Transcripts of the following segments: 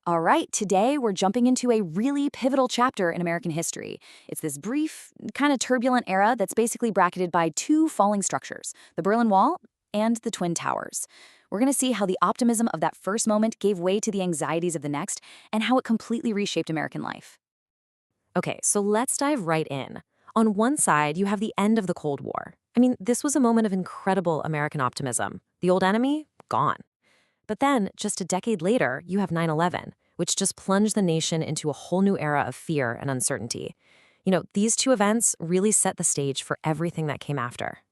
All right, today we're jumping into a really pivotal chapter in American history. It's this brief, kind of turbulent era that's basically bracketed by two falling structures, the Berlin Wall and the Twin Towers. We're going to see how the optimism of that first moment gave way to the anxieties of the next, and how it completely reshaped American life. Okay, so let's dive right in. On one side, you have the end of the Cold War. I mean, this was a moment of incredible American optimism. The old enemy, gone. But then, just a decade later, you have 9/11, which just plunged the nation into a whole new era of fear and uncertainty. These two events really set the stage for everything that came after.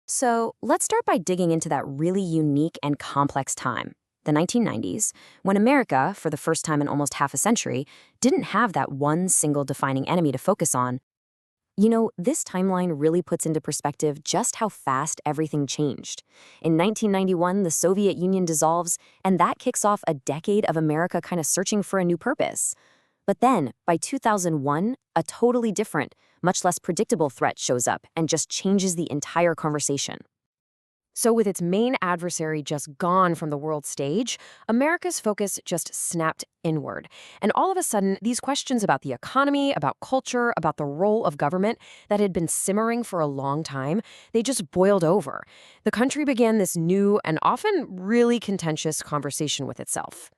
So let's start by digging into that really unique and complex time, the 1990s, when America, for the first time in almost half a century, didn't have that one single defining enemy to focus on. This timeline really puts into perspective just how fast everything changed. In 1991, the Soviet Union dissolves, and that kicks off a decade of America kind of searching for a new purpose. But then, by 2001, a totally different, much less predictable threat shows up and just changes the entire conversation. So, with its main adversary just gone from the world stage, America's focus just snapped inward. And all of a sudden, these questions about the economy, about culture, about the role of government that had been simmering for a long time, they just boiled over. The country began this new and often really contentious conversation with itself.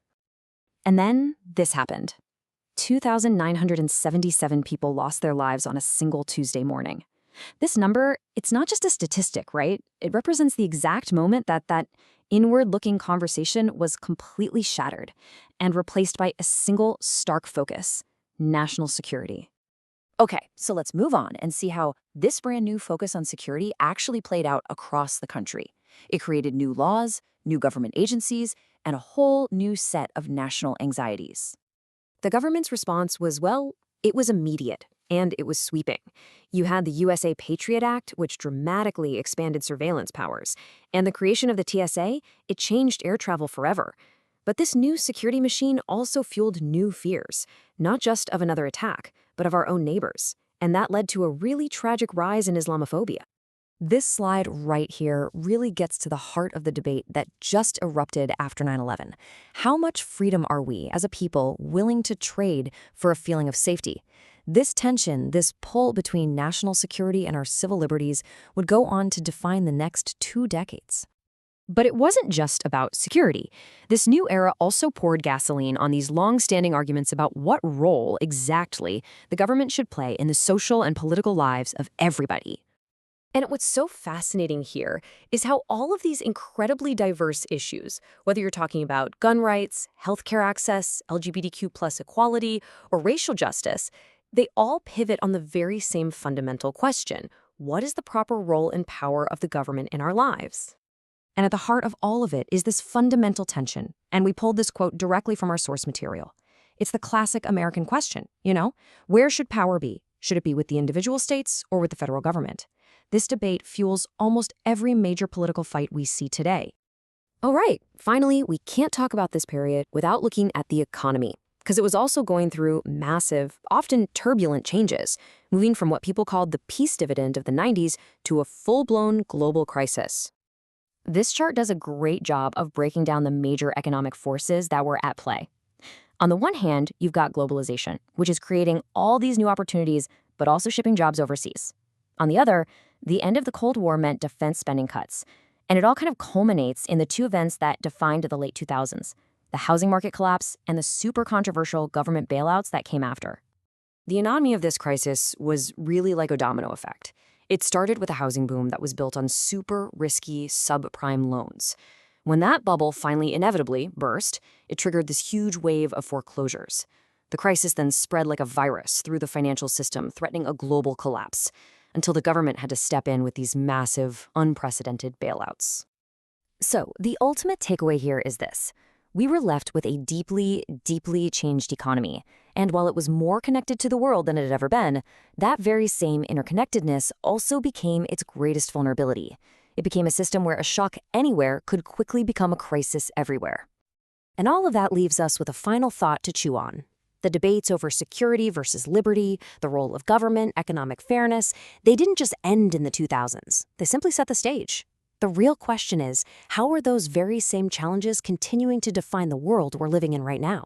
And then this happened. 2,977 people lost their lives on a single Tuesday morning. This number, it's not just a statistic, right? It represents the exact moment that inward-looking conversation was completely shattered and replaced by a single stark focus: national security. Okay, so let's move on and see how this brand new focus on security actually played out across the country. It created new laws, new government agencies, and a whole new set of national anxieties. The government's response was, well, it was immediate. And it was sweeping. You had the USA Patriot Act, which dramatically expanded surveillance powers. And the creation of the TSA, it changed air travel forever. But this new security machine also fueled new fears, not just of another attack, but of our own neighbors. And that led to a really tragic rise in Islamophobia. This slide right here really gets to the heart of the debate that just erupted after 9/11. How much freedom are we, as a people, willing to trade for a feeling of safety? This tension, this pull between national security and our civil liberties, would go on to define the next 2 decades. But it wasn't just about security. This new era also poured gasoline on these long-standing arguments about what role, exactly, the government should play in the social and political lives of everybody. And what's so fascinating here is how all of these incredibly diverse issues, whether you're talking about gun rights, healthcare access, LGBTQ plus equality, or racial justice, they all pivot on the very same fundamental question: what is the proper role and power of the government in our lives? And at the heart of all of it is this fundamental tension, and we pulled this quote directly from our source material. It's the classic American question, where should power be? Should it be with the individual states or with the federal government? This debate fuels almost every major political fight we see today. All right, finally, we can't talk about this period without looking at the economy, because it was also going through massive, often turbulent changes, moving from what people called the peace dividend of the 90s to a full-blown global crisis. This chart does a great job of breaking down the major economic forces that were at play. On the one hand, you've got globalization, which is creating all these new opportunities, but also shipping jobs overseas. On the other, the end of the Cold War meant defense spending cuts, and it all kind of culminates in the two events that defined the late 2000s. The housing market collapse, and the super controversial government bailouts that came after. The anatomy of this crisis was really like a domino effect. It started with a housing boom that was built on super risky subprime loans. When that bubble finally inevitably burst, it triggered this huge wave of foreclosures. The crisis then spread like a virus through the financial system, threatening a global collapse, until the government had to step in with these massive, unprecedented bailouts. So, the ultimate takeaway here is this. We were left with a deeply, deeply changed economy. And while it was more connected to the world than it had ever been, that very same interconnectedness also became its greatest vulnerability. It became a system where a shock anywhere could quickly become a crisis everywhere. And all of that leaves us with a final thought to chew on. The debates over security versus liberty, the role of government, economic fairness, they didn't just end in the 2000s. They simply set the stage. The real question is, how are those very same challenges continuing to define the world we're living in right now?